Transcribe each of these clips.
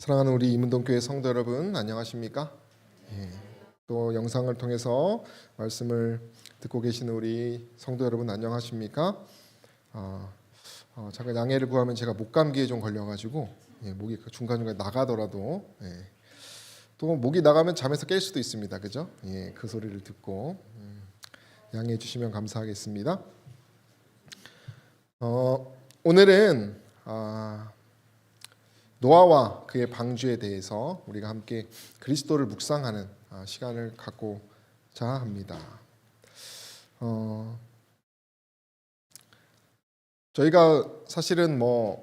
사랑하는 우리 이문동교회 성도 여러분, 안녕하십니까? 예, 또 영상을 통해서 말씀을 듣고 계시는 우리 성도 여러분 안녕하십니까? 잠깐 양해를 구하면 제가 목감기에 좀 걸려가지고 목이 중간중간 나가더라도 또 목이 나가면 잠에서 깰 수도 있습니다, 그죠? 그 소리를 듣고 양해해 주시면 감사하겠습니다. 오늘은 노아와 그의 방주에 대해서 우리가 함께 그리스도를 묵상하는 시간을 갖고자 합니다. 저희가 사실은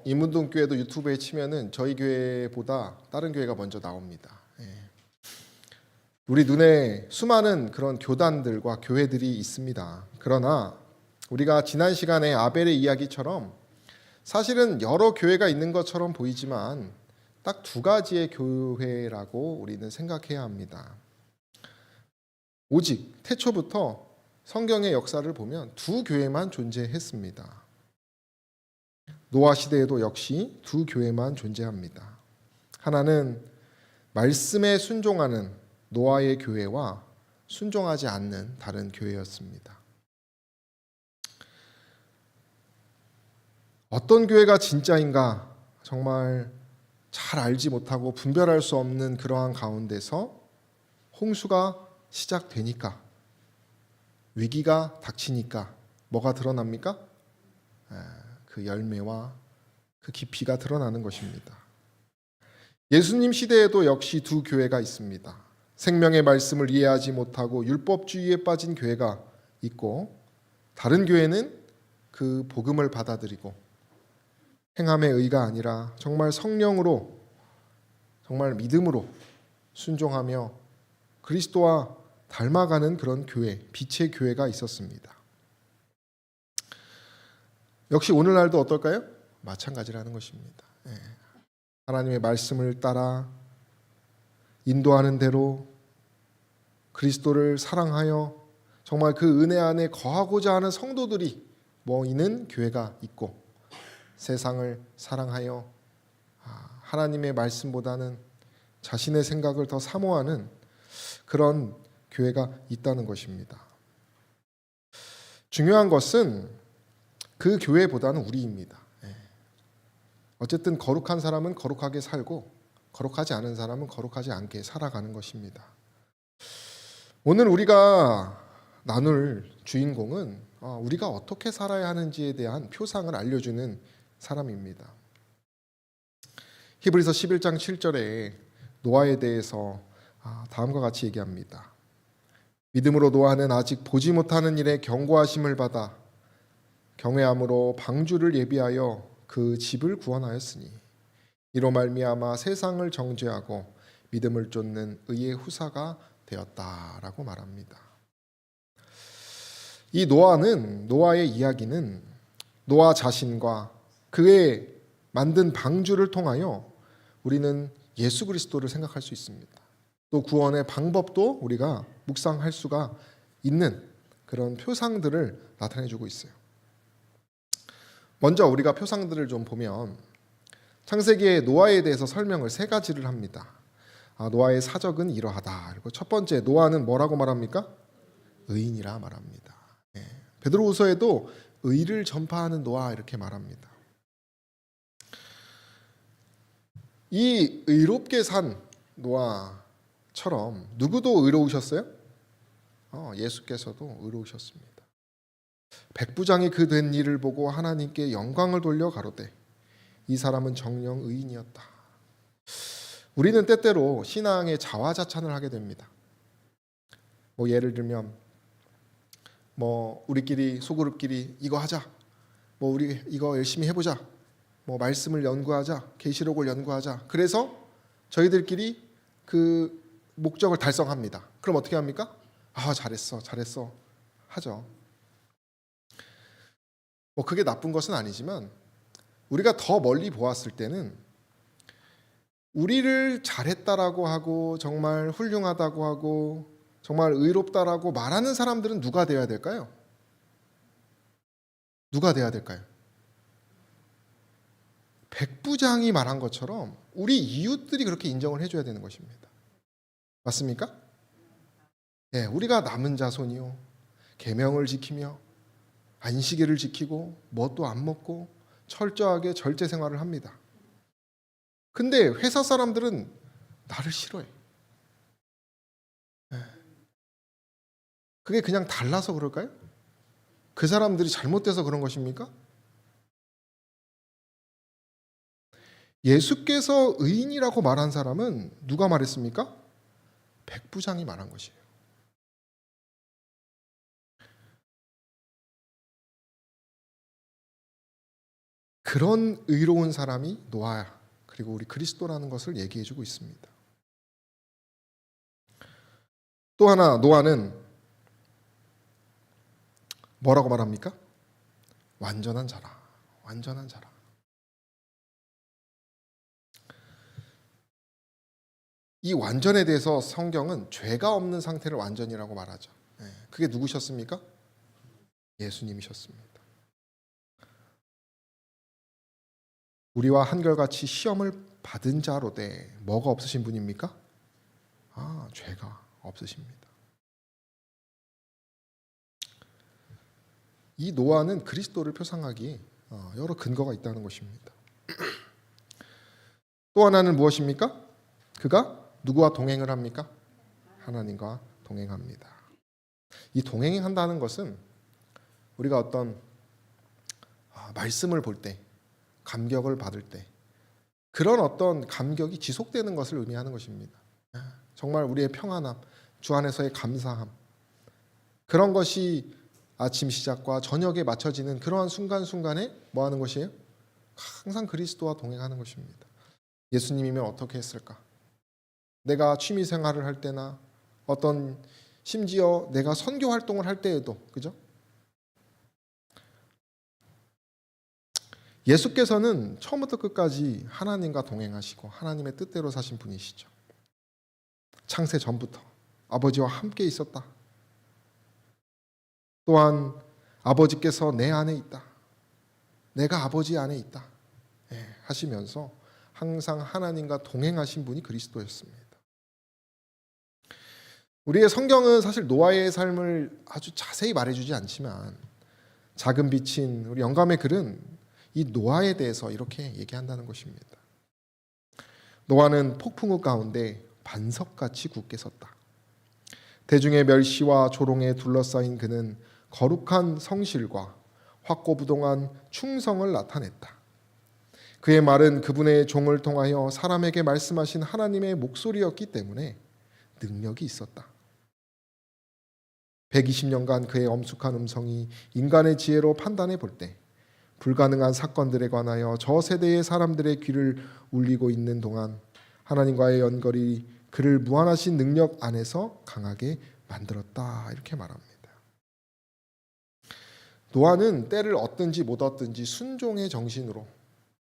이문동교회도 유튜브에 치면은 저희 교회보다 다른 교회가 먼저 나옵니다. 우리 눈에 수많은 그런 교단들과 교회들이 있습니다. 그러나 우리가 지난 시간에 아벨의 이야기처럼 사실은 여러 교회가 있는 것처럼 보이지만 딱 두 가지의 교회라고 우리는 생각해야 합니다. 오직 태초부터 성경의 역사를 보면 두 교회만 존재했습니다. 노아 시대에도 역시 두 교회만 존재합니다. 하나는 말씀에 순종하는 노아의 교회와 순종하지 않는 다른 교회였습니다. 어떤 교회가 진짜인가 정말 잘 알지 못하고 분별할 수 없는 그러한 가운데서 홍수가 시작되니까, 위기가 닥치니까 뭐가 드러납니까? 그 열매와 그 깊이가 드러나는 것입니다. 예수님 시대에도 역시 두 교회가 있습니다. 생명의 말씀을 이해하지 못하고 율법주의에 빠진 교회가 있고, 다른 교회는 그 복음을 받아들이고 행함의 의가 아니라 정말 성령으로, 정말 믿음으로 순종하며 그리스도와 닮아가는 그런 교회, 빛의 교회가 있었습니다. 역시 오늘날도 어떨까요? 마찬가지라는 것입니다. 하나님의 말씀을 따라 인도하는 대로 그리스도를 사랑하여 정말 그 은혜 안에 거하고자 하는 성도들이 모이는 교회가 있고, 세상을 사랑하여 하나님의 말씀보다는 자신의 생각을 더 사모하는 그런 교회가 있다는 것입니다. 중요한 것은 그 교회보다는 우리입니다. 어쨌든 거룩한 사람은 거룩하게 살고 거룩하지 않은 사람은 거룩하지 않게 살아가는 것입니다. 오늘 우리가 나눌 주인공은 우리가 어떻게 살아야 하는지에 대한 표상을 알려주는 사람입니다. 히브리서 11장 7절에 노아에 대해서 다음과 같이 얘기합니다. 믿음으로 노아는 아직 보지 못하는 일에 경고하심을 받아 경외함으로 방주를 예비하여 그 집을 구원하였으니 이로 말미암아 세상을 정죄하고 믿음을 쫓는 의의 후사가 되었다라고 말합니다. 이 노아의 이야기는 노아 자신과 그의 만든 방주를 통하여 우리는 예수 그리스도를 생각할 수 있습니다. 또 구원의 방법도 우리가 묵상할 수가 있는 그런 표상들을 나타내주고 있어요. 먼저 우리가 표상들을 좀 보면 창세기에 노아에 대해서 설명을 세 가지를 합니다. 노아의 사적은 이러하다. 그리고 첫 번째, 노아는 뭐라고 말합니까? 의인이라 말합니다. 베드로후서에도 의를 전파하는 노아 이렇게 말합니다. 이 의롭게 산 노아처럼 누구도 의로우셨어요? 예수께서도 의로우셨습니다. 백부장이 그 된 일을 보고 하나님께 영광을 돌려 가로되 이 사람은 정녕 의인이었다. 우리는 때때로 신앙의 자화자찬을 하게 됩니다. 예를 들면 우리끼리 소그룹끼리 이거 하자, 우리 이거 열심히 해보자, 말씀을 연구하자, 계시록을 연구하자. 그래서 저희들끼리 그 목적을 달성합니다. 그럼 어떻게 합니까? 잘했어 하죠. 그게 나쁜 것은 아니지만 우리가 더 멀리 보았을 때는 우리를 잘했다라고 하고 정말 훌륭하다고 하고 정말 의롭다라고 말하는 사람들은 누가 되어야 될까요? 누가 돼야 될까요? 백부장이 말한 것처럼 우리 이웃들이 그렇게 인정을 해줘야 되는 것입니다. 맞습니까? 예, 우리가 남은 자손이요, 계명을 지키며 안식일을 지키고 뭣도 안 먹고 철저하게 절제 생활을 합니다. 근데 회사 사람들은 나를 싫어해. 예. 그게 그냥 달라서 그럴까요? 그 사람들이 잘못돼서 그런 것입니까? 예수께서 의인이라고 말한 사람은 누가 말했습니까? 백부장이 말한 것이에요. 그런 의로운 사람이 노아야, 그리고 우리 그리스도라는 것을 얘기해주고 있습니다. 또 하나, 노아는 뭐라고 말합니까? 완전한 자라, 완전한 자라. 이 완전에 대해서 성경은 죄가 없는 상태를 완전이라고 말하죠. 그게 누구셨습니까? 예수님이셨습니다. 우리와 한결같이 시험을 받은 자로되 뭐가 없으신 분입니까? 죄가 없으십니다. 이 노아는 그리스도를 표상하기에 여러 근거가 있다는 것입니다. 또 하나는 무엇입니까? 그가 누구와 동행을 합니까? 하나님과 동행합니다. 이 동행한다는 것은 우리가 어떤 말씀을 볼 때, 감격을 받을 때 그런 어떤 감격이 지속되는 것을 의미하는 것입니다. 정말 우리의 평안함, 주 안에서의 감사함, 그런 것이 아침 시작과 저녁에 맞춰지는 그러한 순간순간에 뭐 하는 것이에요? 항상 그리스도와 동행하는 것입니다. 예수님이면 어떻게 했을까? 내가 취미 생활을 할 때나 어떤 심지어 내가 선교 활동을 할 때에도, 그죠? 예수께서는 처음부터 끝까지 하나님과 동행하시고 하나님의 뜻대로 사신 분이시죠. 창세 전부터 아버지와 함께 있었다. 또한 아버지께서 내 안에 있다, 내가 아버지 안에 있다 하시면서 항상 하나님과 동행하신 분이 그리스도였습니다. 우리의 성경은 사실 노아의 삶을 아주 자세히 말해주지 않지만 작은 빛인 우리 영감의 글은 이 노아에 대해서 이렇게 얘기한다는 것입니다. 노아는 폭풍우 가운데 반석같이 굳게 섰다. 대중의 멸시와 조롱에 둘러싸인 그는 거룩한 성실과 확고부동한 충성을 나타냈다. 그의 말은 그분의 종을 통하여 사람에게 말씀하신 하나님의 목소리였기 때문에 능력이 있었다. 120년간 그의 엄숙한 음성이 인간의 지혜로 판단해 볼 때 불가능한 사건들에 관하여 저 세대의 사람들의 귀를 울리고 있는 동안 하나님과의 연결이 그를 무한하신 능력 안에서 강하게 만들었다, 이렇게 말합니다. 노아는 때를 얻든지 못 얻든지 순종의 정신으로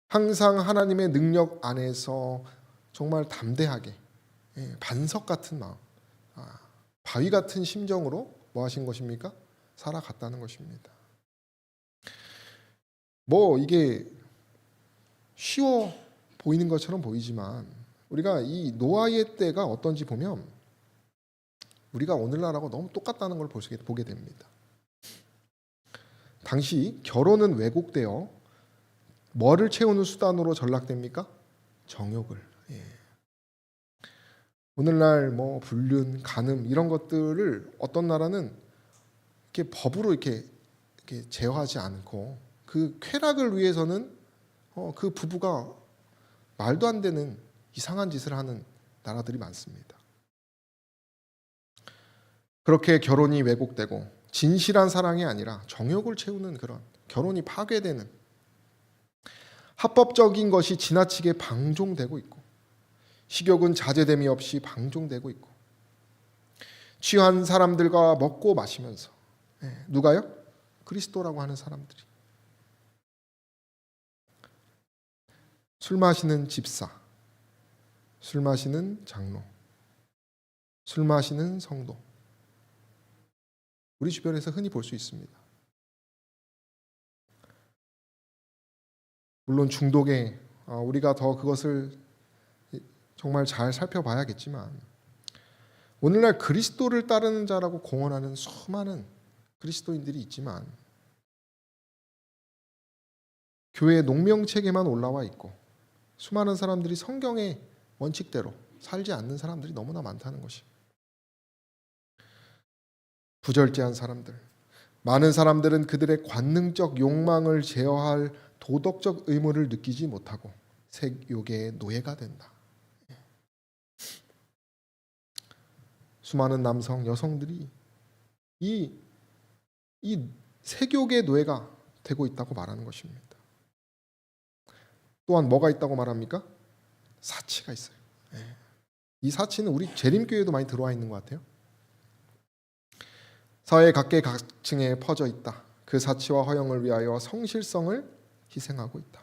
항상 하나님의 능력 안에서 정말 담대하게 반석 같은 마음, 바위 같은 심정으로 뭐 하신 것입니까? 살아갔다는 것입니다. 뭐 이게 쉬워 보이는 것처럼 보이지만 우리가 이 노아의 때가 어떤지 보면 우리가 오늘날하고 너무 똑같다는 걸 보게 됩니다. 당시 결혼은 왜곡되어 뭐를 채우는 수단으로 전락됩니까? 정욕을. 오늘날 뭐 불륜, 간음 이런 것들을 어떤 나라는 이렇게 법으로 이렇게 제어하지 않고 그 쾌락을 위해서는 그 부부가 말도 안 되는 이상한 짓을 하는 나라들이 많습니다. 그렇게 결혼이 왜곡되고 진실한 사랑이 아니라 정욕을 채우는 그런 결혼이 파괴되는 합법적인 것이 지나치게 방종되고 있고 식욕은 자제됨이 없이 방종되고 있고 취한 사람들과 먹고 마시면서 누가요? 그리스도라고 하는 사람들이 술 마시는 집사, 술 마시는 장로, 술 마시는 성도, 우리 주변에서 흔히 볼 수 있습니다. 물론 중독에 우리가 더 그것을 정말 잘 살펴봐야겠지만 오늘날 그리스도를 따르는 자라고 공언하는 수많은 그리스도인들이 있지만 교회 농명책에만 올라와 있고 수많은 사람들이 성경의 원칙대로 살지 않는 사람들이 너무나 많다는 것이. 부절제한 사람들, 많은 사람들은 그들의 관능적 욕망을 제어할 도덕적 의무를 느끼지 못하고 색욕의 노예가 된다. 수많은 남성, 여성들이 이 색욕의 노예가 되고 있다고 말하는 것입니다. 또한 뭐가 있다고 말합니까? 사치가 있어요. 이 사치는 우리 재림교회도 많이 들어와 있는 것 같아요. 사회 각계각층에 퍼져 있다. 그 사치와 허영을 위하여 성실성을 희생하고 있다.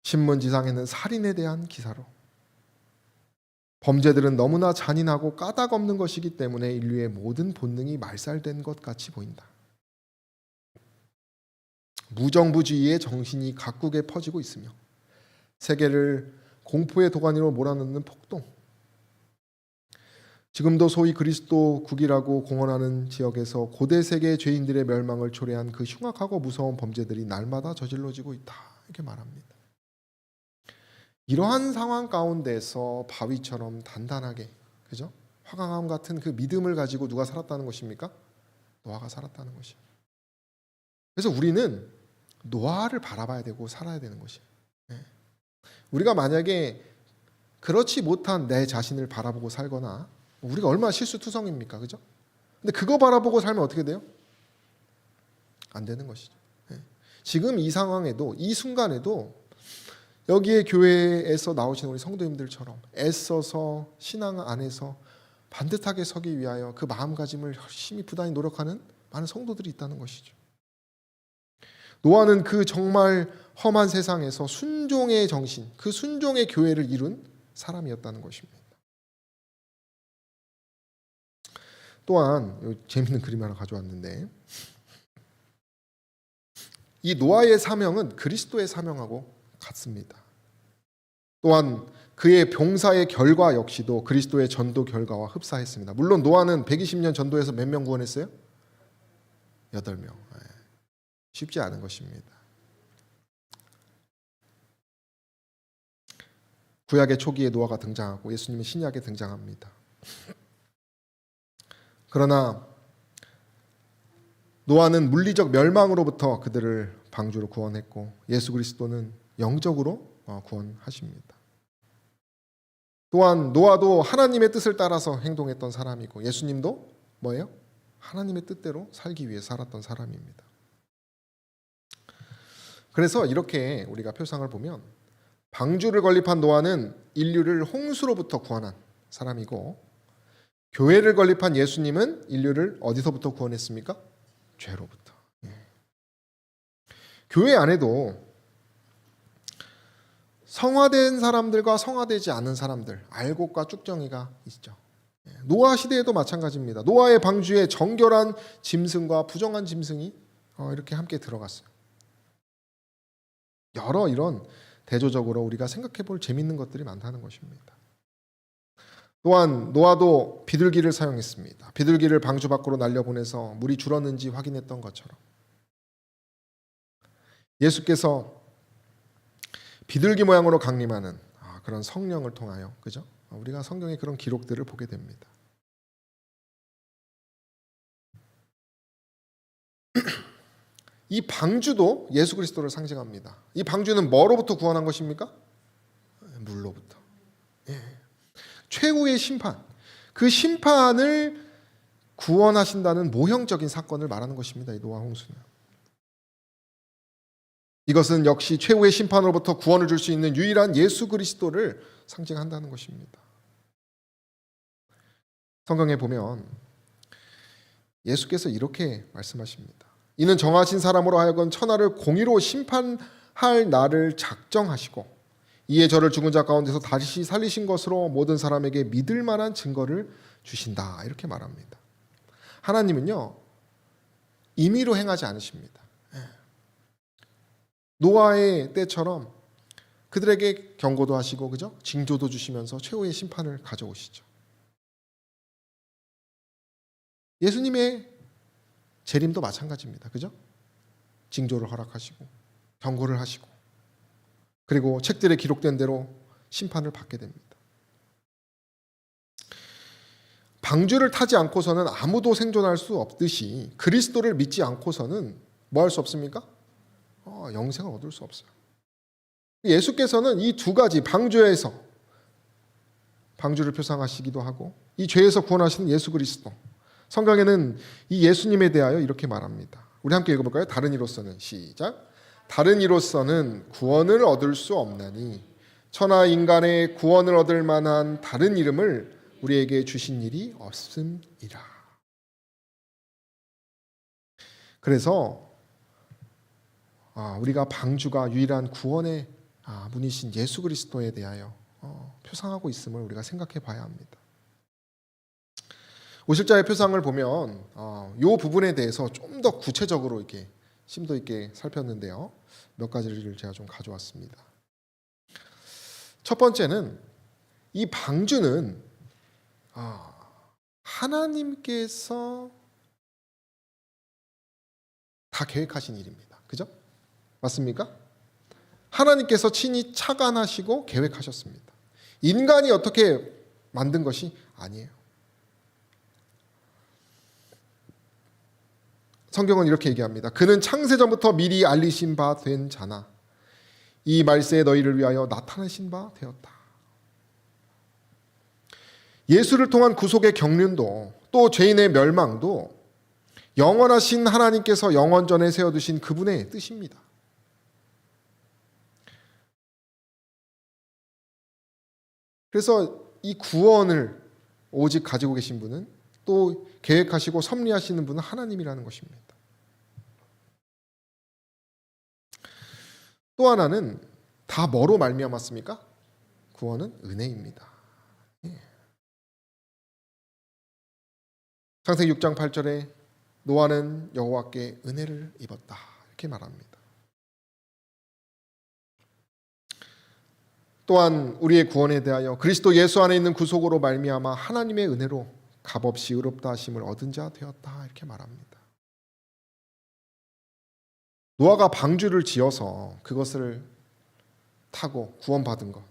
신문지상에는 살인에 대한 기사로 범죄들은 너무나 잔인하고 까닭 없는 것이기 때문에 인류의 모든 본능이 말살된 것 같이 보인다. 무정부주의의 정신이 각국에 퍼지고 있으며 세계를 공포의 도가니로 몰아넣는 폭동. 지금도 소위 그리스도국이라고 공언하는 지역에서 고대 세계의 죄인들의 멸망을 초래한 그 흉악하고 무서운 범죄들이 날마다 저질러지고 있다. 이렇게 말합니다. 이러한 상황 가운데서 바위처럼 단단하게, 그죠? 화강암 같은 그 믿음을 가지고 누가 살았다는 것입니까? 노아가 살았다는 것이에요. 그래서 우리는 노아를 바라봐야 되고 살아야 되는 것이에요. 우리가 만약에 그렇지 못한 내 자신을 바라보고 살거나 우리가 얼마나 실수투성입니까? 그죠? 근데 그거 바라보고 살면 어떻게 돼요? 안 되는 것이죠. 지금 이 상황에도 이 순간에도 여기에 교회에서 나오신 우리 성도님들처럼 애써서 신앙 안에서 반듯하게 서기 위하여 그 마음가짐을 열심히 부단히 노력하는 많은 성도들이 있다는 것이죠. 노아는 그 정말 험한 세상에서 순종의 정신, 그 순종의 교회를 이룬 사람이었다는 것입니다. 또한 재미있는 그림 하나 가져왔는데 이 노아의 사명은 그리스도의 사명하고 같습니다. 또한 그의 병사의 결과 역시도 그리스도의 전도 결과와 흡사했습니다. 물론 노아는 120년 전도해서 몇 명 구원했어요? 8명. 쉽지 않은 것입니다. 구약의 초기에 노아가 등장하고 예수님은 신약에 등장합니다. 그러나 노아는 물리적 멸망으로부터 그들을 방주로 구원했고 예수 그리스도는 영적으로 구원하십니다. 또한 노아도 하나님의 뜻을 따라서 행동했던 사람이고 예수님도 뭐예요? 하나님의 뜻대로 살기 위해 살았던 사람입니다. 그래서 이렇게 우리가 표상을 보면 방주를 건립한 노아는 인류를 홍수로부터 구원한 사람이고 교회를 건립한 예수님은 인류를 어디서부터 구원했습니까? 죄로부터. 교회 안에도 성화된 사람들과 성화되지 않은 사람들, 알곡과 쭉정이가 있죠. 노아 시대에도 마찬가지입니다. 노아의 방주에 정결한 짐승과 부정한 짐승이 이렇게 함께 들어갔어요. 여러 이런 대조적으로 우리가 생각해 볼 재미있는 것들이 많다는 것입니다. 또한 노아도 비둘기를 사용했습니다. 비둘기를 방주 밖으로 날려보내서 물이 줄었는지 확인했던 것처럼 예수께서 비둘기 모양으로 강림하는 그런 성령을 통하여, 그죠? 우리가 성경의 그런 기록들을 보게 됩니다. 이 방주도 예수 그리스도를 상징합니다. 이 방주는 뭐로부터 구원한 것입니까? 물로부터. 최후의 심판, 그 심판을 구원하신다는 모형적인 사건을 말하는 것입니다. 이 노아 홍수는. 이것은 역시 최후의 심판으로부터 구원을 줄 수 있는 유일한 예수 그리스도를 상징한다는 것입니다. 성경에 보면 예수께서 이렇게 말씀하십니다. 이는 정하신 사람으로 하여금 천하를 공의로 심판할 날을 작정하시고 이에 저를 죽은 자 가운데서 다시 살리신 것으로 모든 사람에게 믿을 만한 증거를 주신다. 이렇게 말합니다. 하나님은요, 임의로 행하지 않으십니다. 노아의 때처럼 그들에게 경고도 하시고, 그죠? 징조도 주시면서 최후의 심판을 가져오시죠. 예수님의 재림도 마찬가지입니다. 그죠? 징조를 허락하시고 경고를 하시고, 그리고 책들에 기록된 대로 심판을 받게 됩니다. 방주를 타지 않고서는 아무도 생존할 수 없듯이 그리스도를 믿지 않고서는 뭐 할 수 없습니까? 영생을 얻을 수 없어요. 예수께서는 이 두 가지 방주에서 방주를 표상하시기도 하고, 이 죄에서 구원하시는 예수 그리스도, 성경에는 이 예수님에 대하여 이렇게 말합니다. 우리 함께 읽어볼까요? 다른 이로서는, 시작. 다른 이로서는 구원을 얻을 수 없나니 천하 인간의 구원을 얻을 만한 다른 이름을 우리에게 주신 일이 없음이라. 그래서 우리가 방주가 유일한 구원의 분이신 예수 그리스도에 대하여 표상하고 있음을 우리가 생각해 봐야 합니다. 오실자의 표상을 보면 이 부분에 대해서 좀 더 구체적으로 이렇게 심도 있게 살폈는데요. 몇 가지를 제가 좀 가져왔습니다. 첫 번째는 이 방주는 하나님께서 다 계획하신 일입니다. 그죠? 맞습니까? 하나님께서 친히 착안하시고 계획하셨습니다. 인간이 어떻게 만든 것이 아니에요. 성경은 이렇게 얘기합니다. 그는 창세전부터 미리 알리신 바 된 자나 이 말세에 너희를 위하여 나타내신 바 되었다. 예수를 통한 구속의 경륜도, 또 죄인의 멸망도 영원하신 하나님께서 영원전에 세워두신 그분의 뜻입니다. 그래서 이 구원을 오직 가지고 계신 분은, 또 계획하시고 섭리하시는 분은 하나님이라는 것입니다. 또 하나는 다 뭐로 말미암았습니까? 구원은 은혜입니다. 창세기 6장 8절에 노아는 여호와께 은혜를 입었다, 이렇게 말합니다. 또한 우리의 구원에 대하여 그리스도 예수 안에 있는 구속으로 말미암아 하나님의 은혜로 값없이 의롭다 하심을 얻은 자 되었다, 이렇게 말합니다. 노아가 방주를 지어서 그것을 타고 구원받은 것,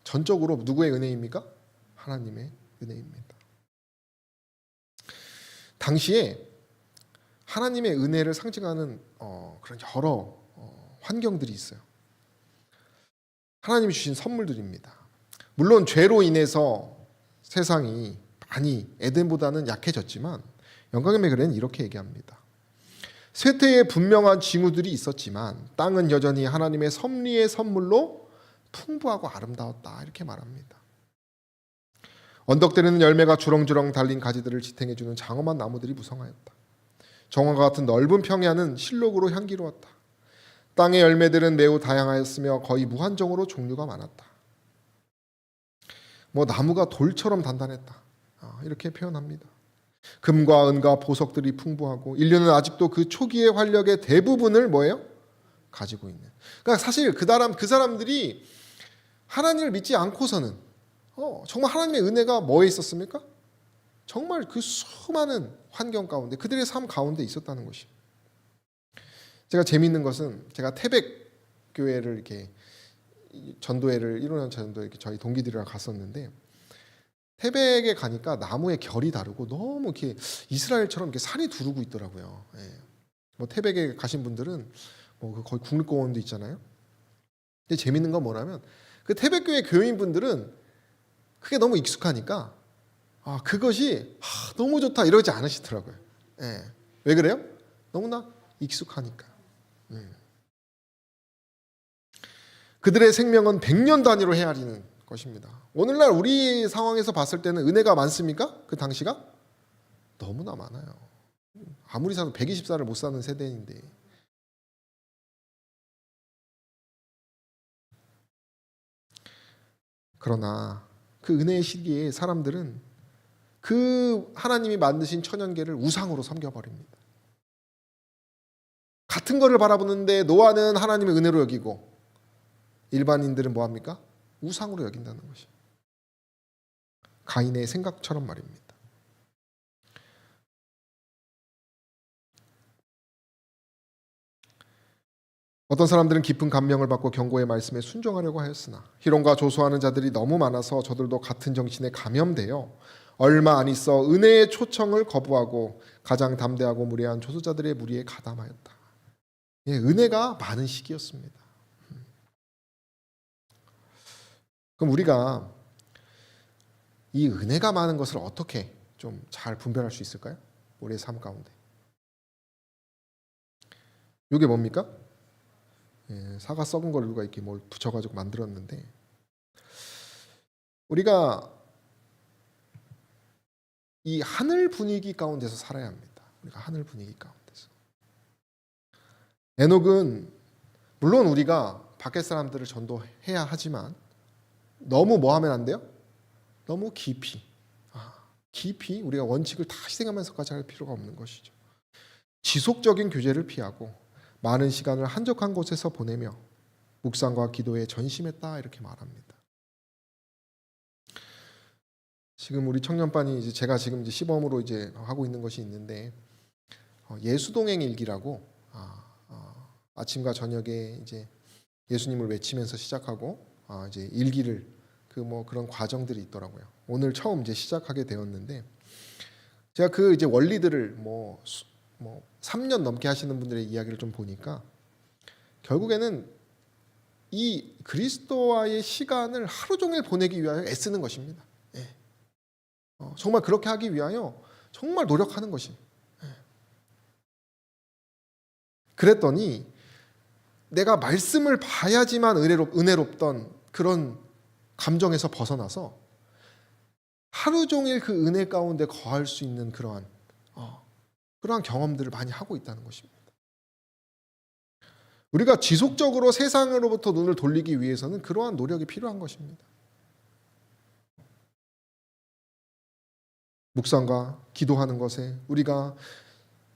전적으로 누구의 은혜입니까? 하나님의 은혜입니다. 당시에 하나님의 은혜를 상징하는 그런 여러 환경들이 있어요. 하나님이 주신 선물들입니다. 물론 죄로 인해서 세상이 많이 에덴보다는 약해졌지만 영광의 매글은 이렇게 얘기합니다. 쇠퇴에 분명한 징후들이 있었지만 땅은 여전히 하나님의 섭리의 선물로 풍부하고 아름다웠다, 이렇게 말합니다. 언덕들에는 열매가 주렁주렁 달린 가지들을 지탱해주는 장엄한 나무들이 무성하였다. 정원과 같은 넓은 평야는 실록으로 향기로웠다. 땅의 열매들은 매우 다양하였으며 거의 무한정으로 종류가 많았다. 나무가 돌처럼 단단했다, 이렇게 표현합니다. 금과 은과 보석들이 풍부하고 인류는 아직도 그 초기의 활력의 대부분을 뭐예요? 가지고 있는. 그러니까 사실 그 사람들이 하나님을 믿지 않고서는 정말 하나님의 은혜가 뭐에 있었습니까? 정말 그 수많은 환경 가운데, 그들의 삶 가운데 있었다는 것입니다. 제가 재미있는 것은, 제가 태백 교회를 이렇게 전도회를 1호년 전도회 이렇게 저희 동기들이랑 갔었는데, 태백에 가니까 나무의 결이 다르고 너무 이렇게 이스라엘처럼 이렇게 산이 두르고 있더라고요. 태백에 가신 분들은 거의 국립공원도 있잖아요. 근데 재밌는 건 뭐냐면 그 태백교회 교인분들은 그게 너무 익숙하니까 그것이 너무 좋다 이러지 않으시더라고요. 왜 그래요? 너무나 익숙하니까. 그들의 생명은 100년 단위로 헤아리는 것입니다. 오늘날 우리 상황에서 봤을 때는 은혜가 많습니까? 그 당시가? 너무나 많아요. 아무리 사도 120살을 못 사는 세대인데. 그러나 그 은혜의 시기에 사람들은 그 하나님이 만드신 천연계를 우상으로 섬겨버립니다. 같은 거를 바라보는데 노아는 하나님의 은혜로 여기고 일반인들은 뭐합니까? 우상으로 여긴다는 것이 가인의 생각처럼 말입니다. 어떤 사람들은 깊은 감명을 받고 경고의 말씀에 순종하려고 하였으나 희롱과 조소하는 자들이 너무 많아서 저들도 같은 정신에 감염되어 얼마 안 있어 은혜의 초청을 거부하고 가장 담대하고 무례한 조소자들의 무리에 가담하였다. 예, 은혜가 많은 시기였습니다. 그럼 우리가 이 은혜가 많은 것을 어떻게 좀 잘 분별할 수 있을까요? 우리의 삶 가운데. 이게 뭡니까? 예, 사과 썩은 걸 누가 이렇게 뭘 붙여가지고 만들었는데 우리가 이 하늘 분위기 가운데서 살아야 합니다. 우리가 하늘 분위기 가운데서. 에녹은 물론 우리가 밖에 사람들을 전도해야 하지만 너무 뭐 하면 안 돼요? 너무 깊이 우리가 원칙을 다 희생하면서까지 할 필요가 없는 것이죠. 지속적인 교제를 피하고 많은 시간을 한적한 곳에서 보내며 묵상과 기도에 전심했다 이렇게 말합니다. 지금 우리 청년반이 이제 제가 지금 이제 시범으로 이제 하고 있는 것이 있는데 예수동행 일기라고 아침과 저녁에 이제 예수님을 외치면서 시작하고 이제 일기를 그런 과정들이 있더라고요. 오늘 처음 이제 시작하게 되었는데 제가 그 이제 원리들을 3년 넘게 하시는 분들의 이야기를 좀 보니까 결국에는 이 그리스도와의 시간을 하루 종일 보내기 위하여 애쓰는 것입니다. 예. 정말 그렇게 하기 위하여 정말 노력하는 것이. 예. 그랬더니 내가 말씀을 봐야지만 은혜롭던 그런 감정에서 벗어나서 하루 종일 그 은혜 가운데 거할 수 있는 그러한 경험들을 많이 하고 있다는 것입니다. 우리가 지속적으로 세상으로부터 눈을 돌리기 위해서는 그러한 노력이 필요한 것입니다. 묵상과 기도하는 것에 우리가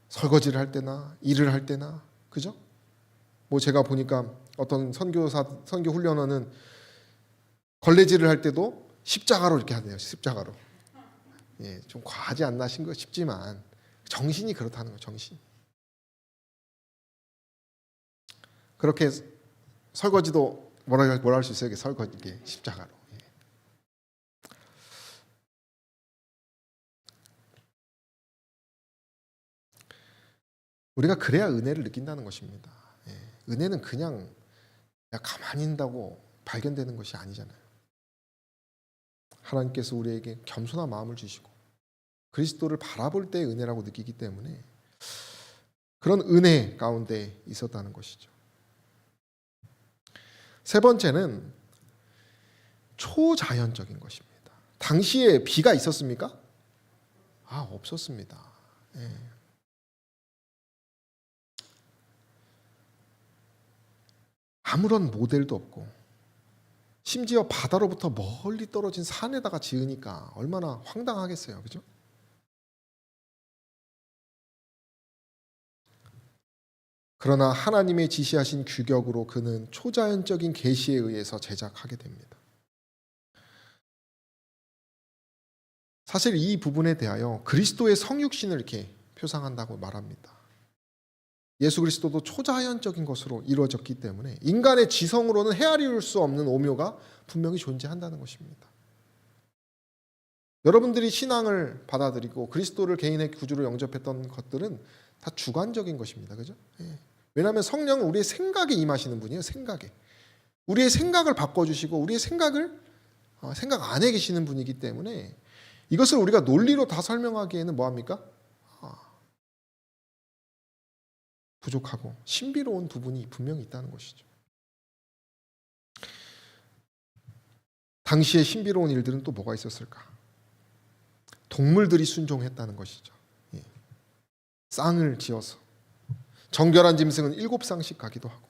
설거지를 할 때나 일을 할 때나 그죠? 제가 보니까 어떤 선교 훈련원은 걸레질을 할 때도 십자가로 이렇게 하네요. 십자가로. 예, 좀 과하지 않나 싶지만 정신이 그렇다는 거예요. 정신. 그렇게 설거지도 뭐라 할 수 있어요? 이게 설거지 이게 십자가로. 예. 우리가 그래야 은혜를 느낀다는 것입니다. 예. 은혜는 그냥 가만히 있다고 발견되는 것이 아니잖아요. 하나님께서 우리에게 겸손한 마음을 주시고 그리스도를 바라볼 때의 은혜라고 느끼기 때문에 그런 은혜 가운데 있었다는 것이죠. 세 번째는 초자연적인 것입니다. 당시에 비가 있었습니까? 없었습니다. 예. 아무런 모델도 없고 심지어 바다로부터 멀리 떨어진 산에다가 지으니까 얼마나 황당하겠어요. 그죠? 그러나 하나님의 지시하신 규격으로 그는 초자연적인 계시에 의해서 제작하게 됩니다. 사실 이 부분에 대하여 그리스도의 성육신을 이렇게 표상한다고 말합니다. 예수 그리스도도 초자연적인 것으로 이루어졌기 때문에 인간의 지성으로는 헤아릴 수 없는 오묘가 분명히 존재한다는 것입니다. 여러분들이 신앙을 받아들이고 그리스도를 개인의 구주로 영접했던 것들은 다 주관적인 것입니다. 그죠? 예. 왜냐하면 성령은 우리의 생각에 임하시는 분이에요. 생각에. 우리의 생각을 바꿔주시고 우리의 생각 안에 계시는 분이기 때문에 이것을 우리가 논리로 다 설명하기에는 뭐합니까? 부족하고 신비로운 부분이 분명히 있다는 것이죠. 당시의 신비로운 일들은 또 뭐가 있었을까? 동물들이 순종했다는 것이죠. 예. 쌍을 지어서 정결한 짐승은 7쌍씩 가기도 하고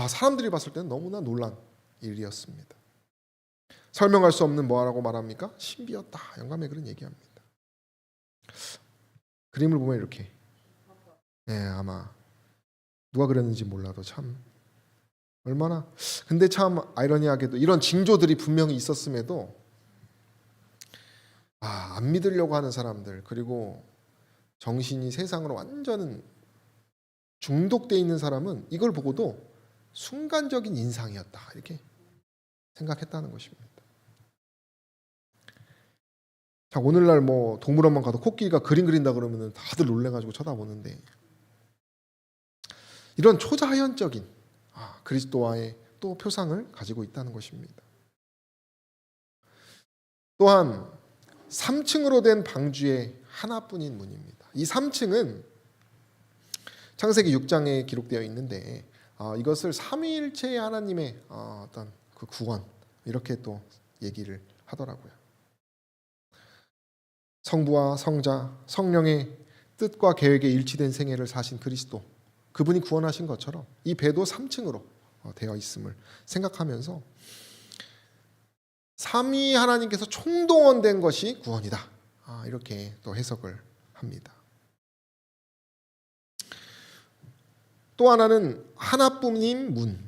사람들이 봤을 때는 너무나 놀란 일이었습니다. 설명할 수 없는 뭐라고 말합니까? 신비였다. 영감의 글은 얘기합니다. 그림을 보면 이렇게 아마 누가 그랬는지 몰라도 참 얼마나, 근데 참 아이러니하게도 이런 징조들이 분명히 있었음에도 안 믿으려고 하는 사람들, 그리고 정신이 세상으로 완전 중독돼 있는 사람은 이걸 보고도 순간적인 인상이었다 이렇게 생각했다는 것입니다. 자, 오늘날 뭐 동물원만 가도 코끼리가 그림 그린다 그러면 다들 놀래가지고 쳐다보는데, 이런 초자연적인 그리스도와의 또 표상을 가지고 있다는 것입니다. 또한 3층으로 된 방주의 하나뿐인 문입니다. 이 3층은 창세기 6장에 기록되어 있는데 이것을 삼위일체의 하나님의 어떤 그 구원, 이렇게 또 얘기를 하더라고요. 성부와 성자, 성령의 뜻과 계획에 일치된 생애를 사신 그리스도, 그분이 구원하신 것처럼 이 배도 3층으로 되어 있음을 생각하면서 삼위 하나님께서 총동원된 것이 구원이다, 이렇게 또 해석을 합니다. 또 하나는 하나뿐인 문.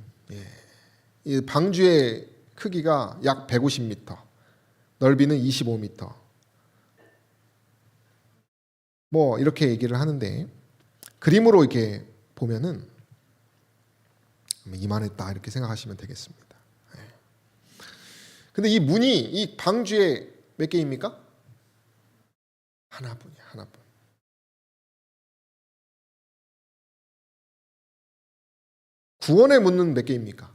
이 방주의 크기가 약 150m, 넓이는 25m. 뭐 이렇게 얘기를 하는데, 그림으로 이렇게 보면은 이만했다 이렇게 생각하시면 되겠습니다. 근데 이 문이 이 방주에 몇 개입니까? 하나뿐이야, 하나뿐. 구원의 문은 몇 개입니까?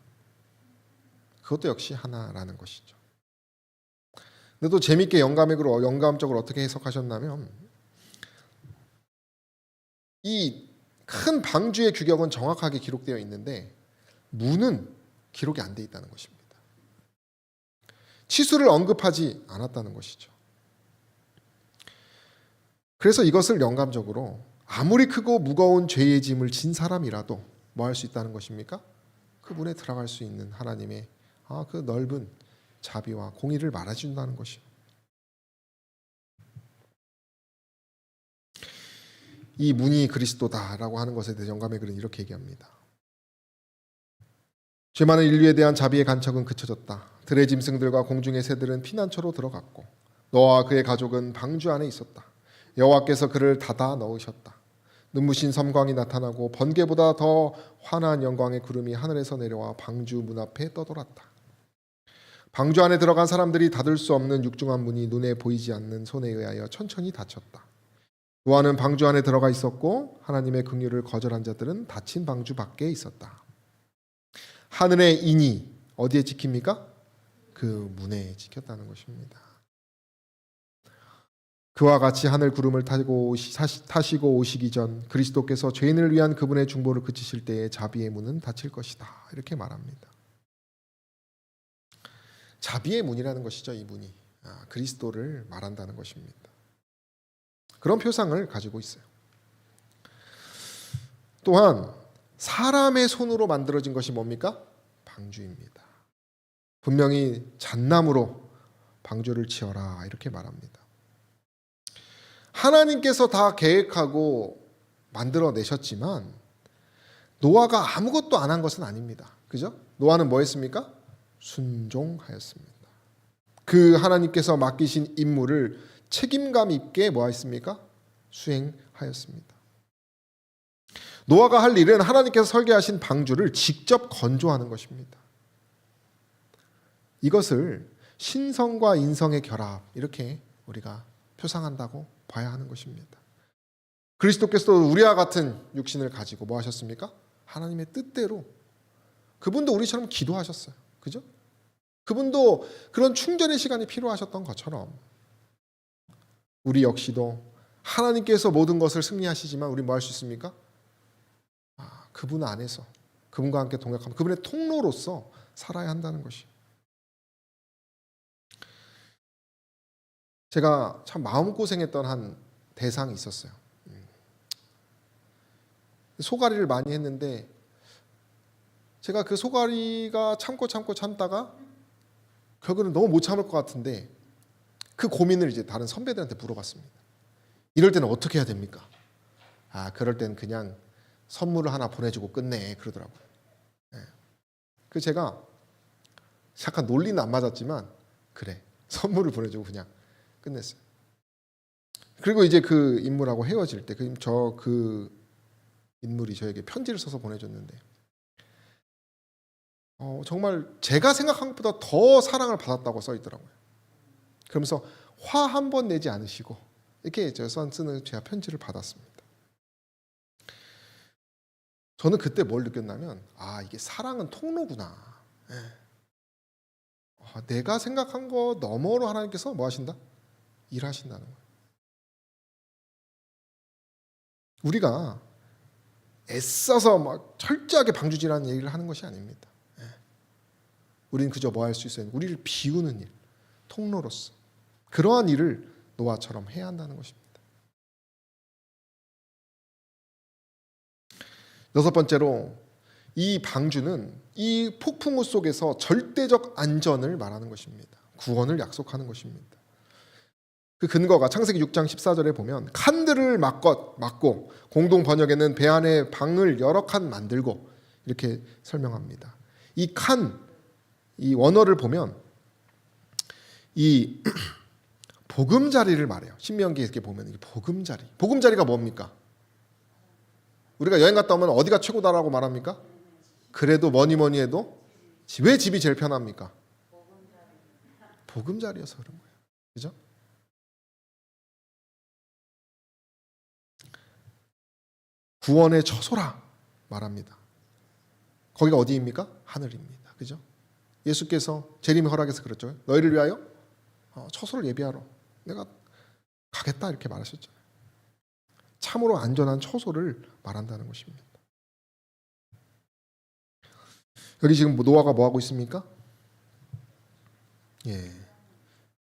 그것도 역시 하나라는 것이죠. 근데 또 재밌게 영감적으로 어떻게 해석하셨냐면, 이 큰 방주의 규격은 정확하게 기록되어 있는데 문은 기록이 안 돼 있다는 것입니다. 치수를 언급하지 않았다는 것이죠. 그래서 이것을 영감적으로 아무리 크고 무거운 죄의 짐을 진 사람이라도 뭐 할 수 있다는 것입니까? 그 문에 들어갈 수 있는 하나님의 그 넓은 자비와 공의를 말해준다는 것이요. 이 문이 그리스도다라고 하는 것에 대해 영감의 글은 이렇게 얘기합니다. 죄 많은 인류에 대한 자비의 간척은 그쳐졌다. 들의 짐승들과 공중의 새들은 피난처로 들어갔고 노아와 그의 가족은 방주 안에 있었다. 여호와께서 그를 닫아 넣으셨다. 눈부신 섬광이 나타나고 번개보다 더 환한 영광의 구름이 하늘에서 내려와 방주 문 앞에 떠돌았다. 방주 안에 들어간 사람들이 닫을 수 없는 육중한 문이 눈에 보이지 않는 손에 의하여 천천히 닫혔다. 노아는 방주 안에 들어가 있었고 하나님의 긍휼을 거절한 자들은 닫힌 방주 밖에 있었다. 하늘의 인이 어디에 찍힙니까? 그 문에 찍혔다는 것입니다. 그와 같이 하늘 구름을 타시고 오시기 전 그리스도께서 죄인을 위한 그분의 중보를 그치실 때에 자비의 문은 닫힐 것이다, 이렇게 말합니다. 자비의 문이라는 것이죠. 이 문이 그리스도를 말한다는 것입니다. 그런 표상을 가지고 있어요. 또한 사람의 손으로 만들어진 것이 뭡니까? 방주입니다. 분명히 잣나무로 방주를 지어라, 이렇게 말합니다. 하나님께서 다 계획하고 만들어내셨지만 노아가 아무것도 안 한 것은 아닙니다. 그죠? 노아는 뭐 했습니까? 순종하였습니다. 그 하나님께서 맡기신 임무를 책임감 있게 뭐 했습니까? 수행하였습니다. 노아가 할 일은 하나님께서 설계하신 방주를 직접 건조하는 것입니다. 이것을 신성과 인성의 결합, 이렇게 우리가 표상한다고 봐야 하는 것입니다. 그리스도께서도 우리와 같은 육신을 가지고 뭐 하셨습니까? 하나님의 뜻대로, 그분도 우리처럼 기도하셨어요. 그죠? 그분도 그런 충전의 시간이 필요하셨던 것처럼 우리 역시도 하나님께서 모든 것을 승리하시지만 우리 뭐 할 수 있습니까? 그분 안에서 그분과 함께 동역하면 그분의 통로로서 살아야 한다는 것이. 제가 참 마음고생했던 한 대상이 있었어요. 소가리를 많이 했는데 제가 그 소가리가 참다가 결국은 너무 못 참을 것 같은데 그 고민을 이제 다른 선배들한테 물어봤습니다. 이럴 때는 어떻게 해야 됩니까? 그럴 때는 그냥 선물을 하나 보내주고 끝내 그러더라고요. 예. 그래서 제가 약간 논리는 안 맞았지만 그래 선물을 보내주고 그냥 끝냈어요. 그리고 이제 그 인물하고 헤어질 때 그 인물이 저에게 편지를 써서 보내줬는데 정말 제가 생각한 것보다 더 사랑을 받았다고 써 있더라고요. 그러면서 화 한 번 내지 않으시고 이렇게 쓰는 제가 편지를 받았습니다. 저는 그때 뭘 느꼈냐면 이게 사랑은 통로구나. 예. 내가 생각한 거 너머로 하나님께서 뭐 하신다? 일하신다는 거예요. 우리가 애써서 막 철저하게 방주지라는 얘기를 하는 것이 아닙니다. 예. 우리는 그저 뭐 할 수 있어요? 우리를 비우는 일, 통로로서 그러한 일을 노아처럼 해야 한다는 것입니다. 여섯 번째로 이 방주는 이 폭풍우 속에서 절대적 안전을 말하는 것입니다. 구원을 약속하는 것입니다. 그 근거가 창세기 6장 14절에 보면 칸들을 막고 공동 번역에는 배 안에 방을 여러 칸 만들고 이렇게 설명합니다. 이 칸, 이 원어를 보면 이 보금자리를 말해요. 신명기에 이렇게 보면 이 보금자리. 보금자리가 뭡니까? 우리가 여행 갔다 오면 어디가 최고다라고 말합니까? 그래도 뭐니 해도 왜 집이 제일 편합니까? 보금자리여서 그런 거예요. 그죠? 구원의 처소라 말합니다. 거기가 어디입니까? 하늘입니다. 그죠? 예수께서 재림의 허락에서 그랬죠. 너희를 위하여 처소를 예비하러 내가 가겠다 이렇게 말하셨잖아요. 참으로 안전한 처소를 말한다는 것입니다. 여기 지금 노아가 뭐 하고 있습니까?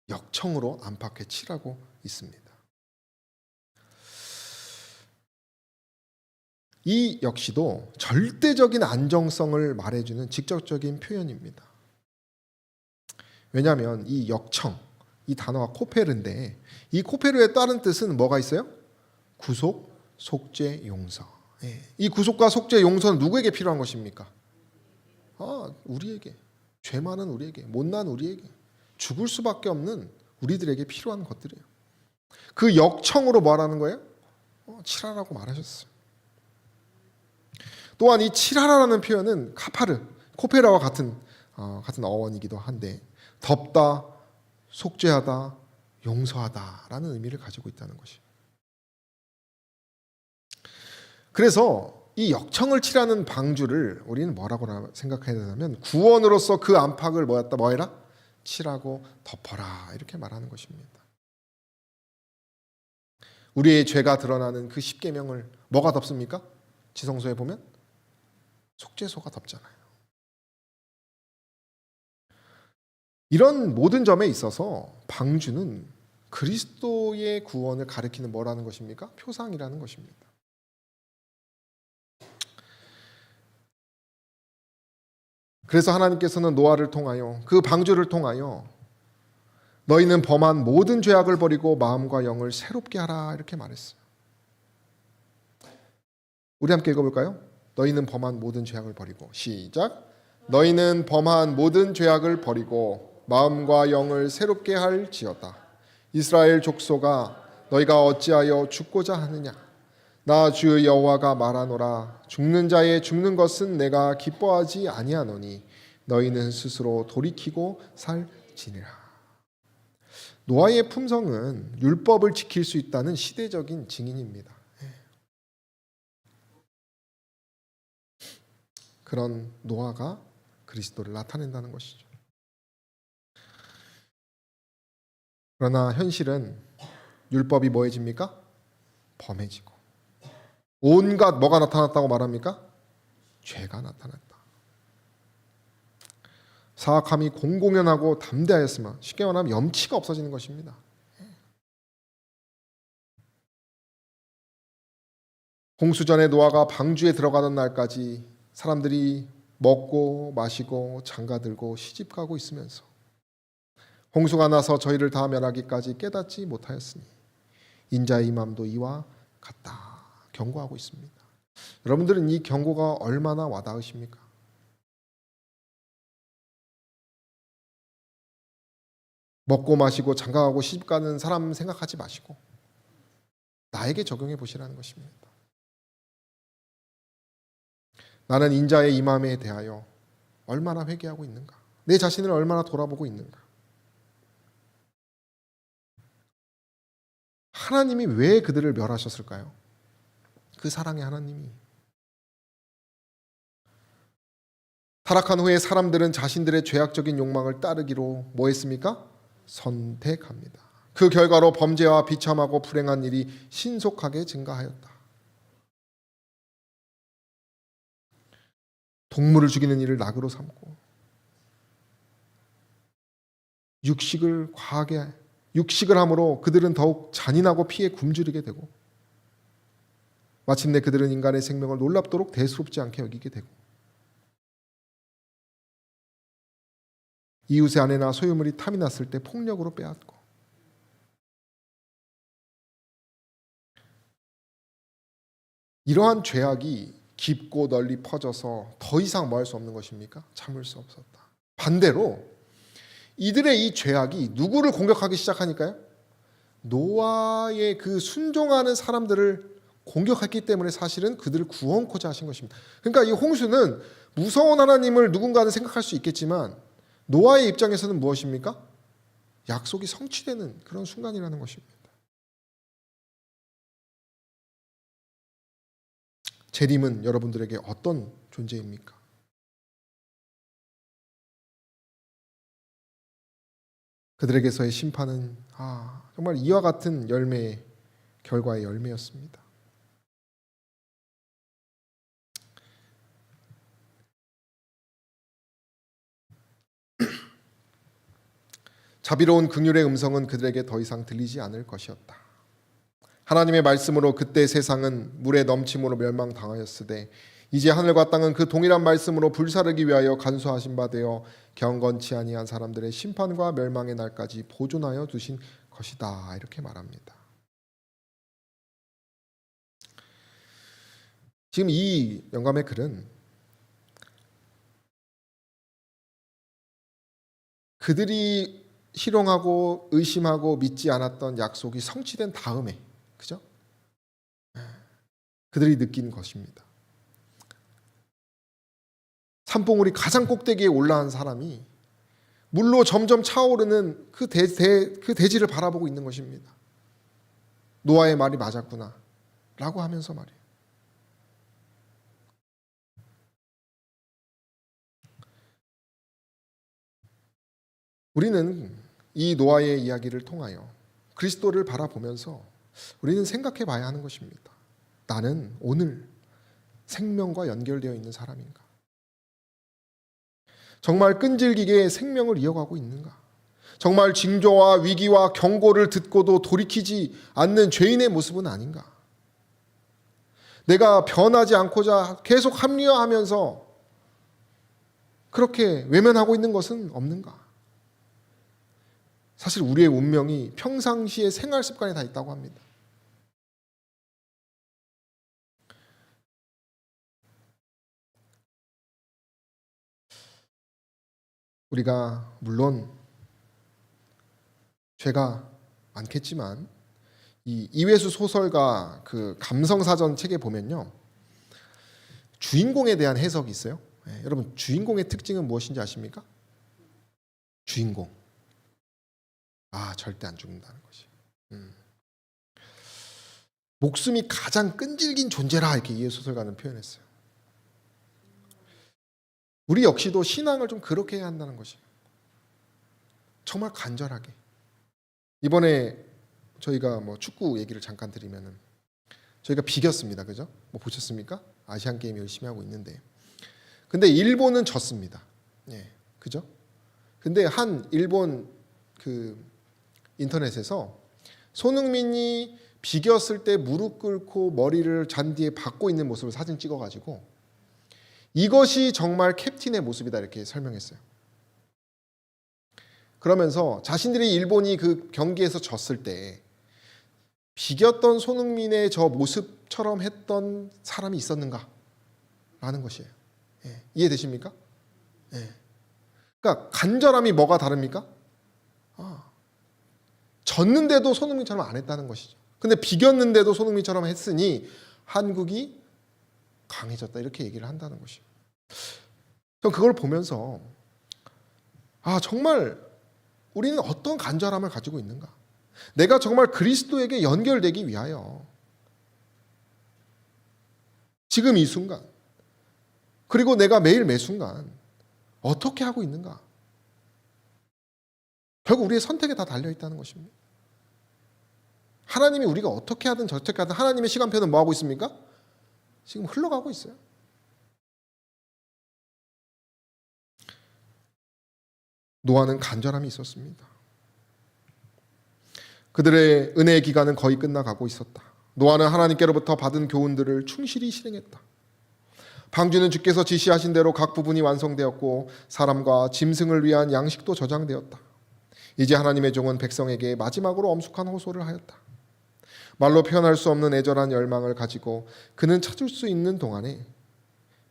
역청으로 안팎에 칠하고 있습니다. 이 역시도 절대적인 안정성을 말해주는 직접적인 표현입니다. 왜냐하면 이 역청, 이 단어가 코페르인데 이 코페르의 다른 뜻은 뭐가 있어요? 구속, 속죄, 용서. 이 구속과 속죄, 용서는 누구에게 필요한 것입니까? 우리에게. 죄 많은 우리에게, 못난 우리에게, 죽을 수밖에 없는 우리들에게 필요한 것들이에요. 그 역청으로 뭐라는 거예요? 칠하라고 말하셨어요. 또한 이 칠하라는 표현은 카파르, 코페라와 같은 어원이기도 한데 덮다, 속죄하다, 용서하다라는 의미를 가지고 있다는 것이에요. 그래서 이 역청을 칠하는 방주를 우리는 뭐라고 생각해야 되냐면 구원으로서 그 안팎을 뭐해라? 칠하고 덮어라 이렇게 말하는 것입니다. 우리의 죄가 드러나는 그 십계명을 뭐가 덮습니까? 지성소에 보면 속죄소가 덮잖아요. 이런 모든 점에 있어서 방주는 그리스도의 구원을 가리키는 뭐라는 것입니까? 표상이라는 것입니다. 그래서 하나님께서는 노아를 통하여 그 방주를 통하여 너희는 범한 모든 죄악을 버리고 마음과 영을 새롭게 하라 이렇게 말했어요. 우리 함께 읽어볼까요? 너희는 범한 모든 죄악을 버리고 시작. 너희는 범한 모든 죄악을 버리고 마음과 영을 새롭게 할지어다. 이스라엘 족속아 너희가 어찌하여 죽고자 하느냐? 나 주 여호와가 말하노라. 죽는 자의 죽는 것은 내가 기뻐하지 아니하노니 너희는 스스로 돌이키고 살지니라. 노아의 품성은 율법을 지킬 수 있다는 시대적인 증인입니다. 그런 노아가 그리스도를 나타낸다는 것이죠. 그러나 현실은 율법이 뭐해집니까? 범해지고 온갖 뭐가 나타났다고 말합니까? 죄가 나타났다. 사악함이 공공연하고 담대하였으면 쉽게 말하면 염치가 없어지는 것입니다. 홍수전에 노아가 방주에 들어가던 날까지 사람들이 먹고 마시고 장가들고 시집가고 있으면서 홍수가 나서 저희를 다 멸하기까지 깨닫지 못하였으니 인자의 임함도 이와 같다 경고하고 있습니다. 여러분들은 이 경고가 얼마나 와닿으십니까? 먹고 마시고 장가가고 시집가는 사람 생각하지 마시고 나에게 적용해 보시라는 것입니다. 나는 인자의 임함에 대하여 얼마나 회개하고 있는가? 내 자신을 얼마나 돌아보고 있는가? 하나님이 왜 그들을 멸하셨을까요? 그 사랑의 하나님이. 타락한 후에 사람들은 자신들의 죄악적인 욕망을 따르기로 뭐 했습니까? 선택합니다. 그 결과로 범죄와 비참하고 불행한 일이 신속하게 증가하였다. 동물을 죽이는 일을 낙으로 삼고 육식을 함으로 그들은 더욱 잔인하고 피에 굶주리게 되고 마침내 그들은 인간의 생명을 놀랍도록 대수롭지 않게 여기게 되고 이웃의 아내나 소유물이 탐이 났을 때 폭력으로 빼앗고 이러한 죄악이 깊고 널리 퍼져서 더 이상 뭐 할 수 없는 것입니까? 참을 수 없었다. 반대로 이들의 이 죄악이 누구를 공격하기 시작하니까요? 노아의 그 순종하는 사람들을 공격했기 때문에 사실은 그들을 구원코자 하신 것입니다. 그러니까 이 홍수는 무서운 하나님을 누군가는 생각할 수 있겠지만 노아의 입장에서는 무엇입니까? 약속이 성취되는 그런 순간이라는 것입니다. 재림은 여러분들에게 어떤 존재입니까? 그들에게서의 심판은 정말 이와 같은 열매의 결과의 열매였습니다. 자비로운 긍휼의 음성은 그들에게 더 이상 들리지 않을 것이었다. 하나님의 말씀으로 그때 세상은 물의 넘침으로 멸망당하였으되 이제 하늘과 땅은 그 동일한 말씀으로 불사르기 위하여 간수하신 바 되어 경건치 아니한 사람들의 심판과 멸망의 날까지 보존하여 두신 것이다. 이렇게 말합니다. 지금 이 영감의 글은 그들이 희롱하고 의심하고 믿지 않았던 약속이 성취된 다음에, 그죠? 그들이 느낀 것입니다. 산봉우리 가장 꼭대기에 올라간 사람이 물로 점점 차오르는 그 대지를 바라보고 있는 것입니다. 노아의 말이 맞았구나 라고 하면서 말이에요. 우리는 이 노아의 이야기를 통하여 그리스도를 바라보면서 우리는 생각해 봐야 하는 것입니다. 나는 오늘 생명과 연결되어 있는 사람인가? 정말 끈질기게 생명을 이어가고 있는가? 정말 징조와 위기와 경고를 듣고도 돌이키지 않는 죄인의 모습은 아닌가? 내가 변하지 않고자 계속 합리화하면서 그렇게 외면하고 있는 것은 없는가? 사실 우리의 운명이 평상시의 생활 습관에 다 있다고 합니다. 우리가 물론 죄가 많겠지만 이 이회수 소설가 그 감성사전 책에 보면요, 주인공에 대한 해석이 있어요. 여러분, 주인공의 특징은 무엇인지 아십니까? 주인공. 절대 안 죽는다는 것이. 목숨이 가장 끈질긴 존재라, 이렇게 이회수 소설가는 표현했어요. 우리 역시도 신앙을 좀 그렇게 해야 한다는 것이에요. 정말 간절하게. 이번에 저희가 축구 얘기를 잠깐 드리면은 저희가 비겼습니다. 그죠? 보셨습니까? 아시안 게임 열심히 하고 있는데. 근데 일본은 졌습니다. 예. 그죠? 근데 한 일본 그 인터넷에서 손흥민이 비겼을 때 무릎 꿇고 머리를 잔디에 박고 있는 모습을 사진 찍어 가지고 이것이 정말 캡틴의 모습이다, 이렇게 설명했어요. 그러면서 자신들이 일본이 그 경기에서 졌을 때 비겼던 손흥민의 저 모습 야곱처럼 했던 사람이 있었는가? 라는 것이에요. 예, 이해되십니까? 예. 그러니까 간절함이 뭐가 다릅니까? 졌는데도 손흥민처럼 안 했다는 것이죠. 근데 비겼는데도 손흥민처럼 했으니 한국이 강해졌다 이렇게 얘기를 한다는 것이에요. 전 그걸 보면서 정말 우리는 어떤 간절함을 가지고 있는가? 내가 정말 그리스도에게 연결되기 위하여 지금 이 순간 그리고 내가 매일 매 순간 어떻게 하고 있는가? 결국 우리의 선택에 다 달려있다는 것입니다. 하나님이 우리가 어떻게 하든 저렇게 하든 하나님의 시간표는 뭐하고 있습니까? 지금 흘러가고 있어요. 노아는 간절함이 있었습니다. 그들의 은혜의 기간은 거의 끝나가고 있었다. 노아는 하나님께로부터 받은 교훈들을 충실히 실행했다. 방주는 주께서 지시하신 대로 각 부분이 완성되었고 사람과 짐승을 위한 양식도 저장되었다. 이제 하나님의 종은 백성에게 마지막으로 엄숙한 호소를 하였다. 말로 표현할 수 없는 애절한 열망을 가지고 그는 찾을 수 있는 동안에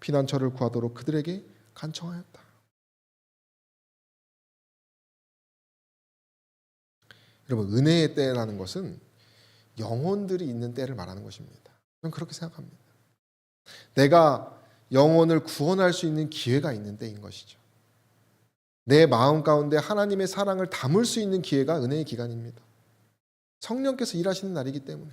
피난처를 구하도록 그들에게 간청하였다. 여러분, 은혜의 때라는 것은 영혼들이 있는 때를 말하는 것입니다. 저는 그렇게 생각합니다. 내가 영혼을 구원할 수 있는 기회가 있는 때인 것이죠. 내 마음 가운데 하나님의 사랑을 담을 수 있는 기회가 은혜의 기간입니다. 성령께서 일하시는 날이기 때문에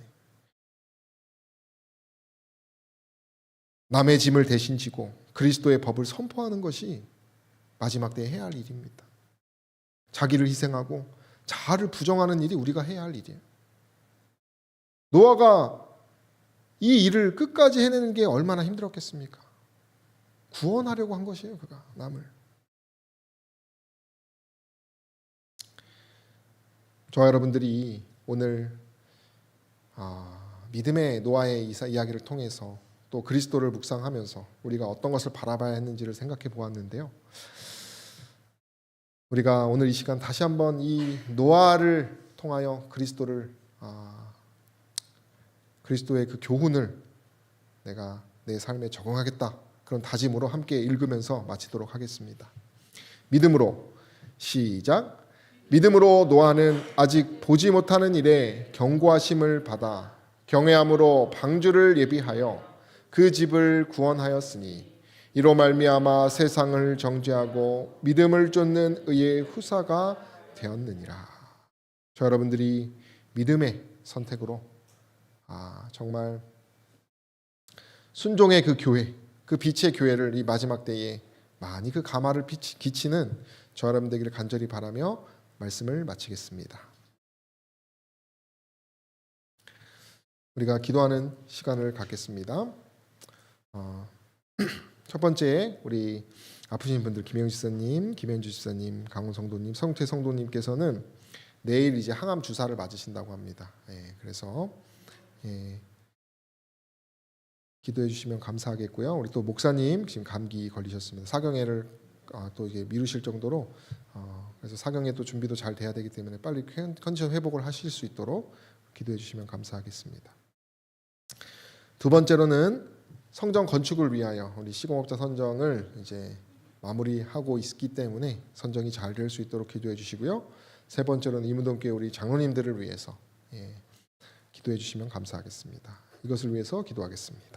남의 짐을 대신 지고 그리스도의 법을 선포하는 것이 마지막 때에 해야 할 일입니다. 자기를 희생하고 자아를 부정하는 일이 우리가 해야 할 일이에요. 노아가 이 일을 끝까지 해내는 게 얼마나 힘들었겠습니까? 구원하려고 한 것이에요. 그가 남을. 저와 여러분들이 오늘 믿음의 노아의 이야기를 통해서 또 그리스도를 묵상하면서 우리가 어떤 것을 바라봐야 했는지를 생각해 보았는데요. 우리가 오늘 이 시간 다시 한번 이 노아를 통하여 그리스도의 그 교훈을 내가 내 삶에 적용하겠다. 그런 다짐으로 함께 읽으면서 마치도록 하겠습니다. 믿음으로 시작. 믿음으로 노아는 아직 보지 못하는 일에 경고하심을 받아 경외함으로 방주를 예비하여 그 집을 구원하였으니 이로 말미암아 세상을 정죄하고 믿음을 쫓는 의의 후사가 되었느니라. 저 여러분들이 믿음의 선택으로 정말 순종의 그 교회, 그 빛의 교회를 이 마지막 때에 많이 그 가마를 기치는 저 여러분 되기를 간절히 바라며 말씀을 마치겠습니다. 우리가 기도하는 시간을 갖겠습니다. 첫 번째 우리 아프신 분들 김영주 집사님, 김현주 집사님, 강훈 성도님, 성태 성도님께서는 내일 이제 항암 주사를 맞으신다고 합니다. 그래서 기도해 주시면 감사하겠고요. 우리 또 목사님 지금 감기 걸리셨습니다. 사경회를 또 이게 미루실 정도로 그래서 사경회 또 준비도 잘 돼야 되기 때문에 빨리 컨디션 회복을 하실 수 있도록 기도해 주시면 감사하겠습니다. 두 번째로는 성전 건축을 위하여 우리 시공업자 선정을 이제 마무리하고 있기 때문에 선정이 잘 될 수 있도록 기도해 주시고요. 세 번째로는 이문동교회 우리 장로님들을 위해서 기도해 주시면 감사하겠습니다. 이것을 위해서 기도하겠습니다.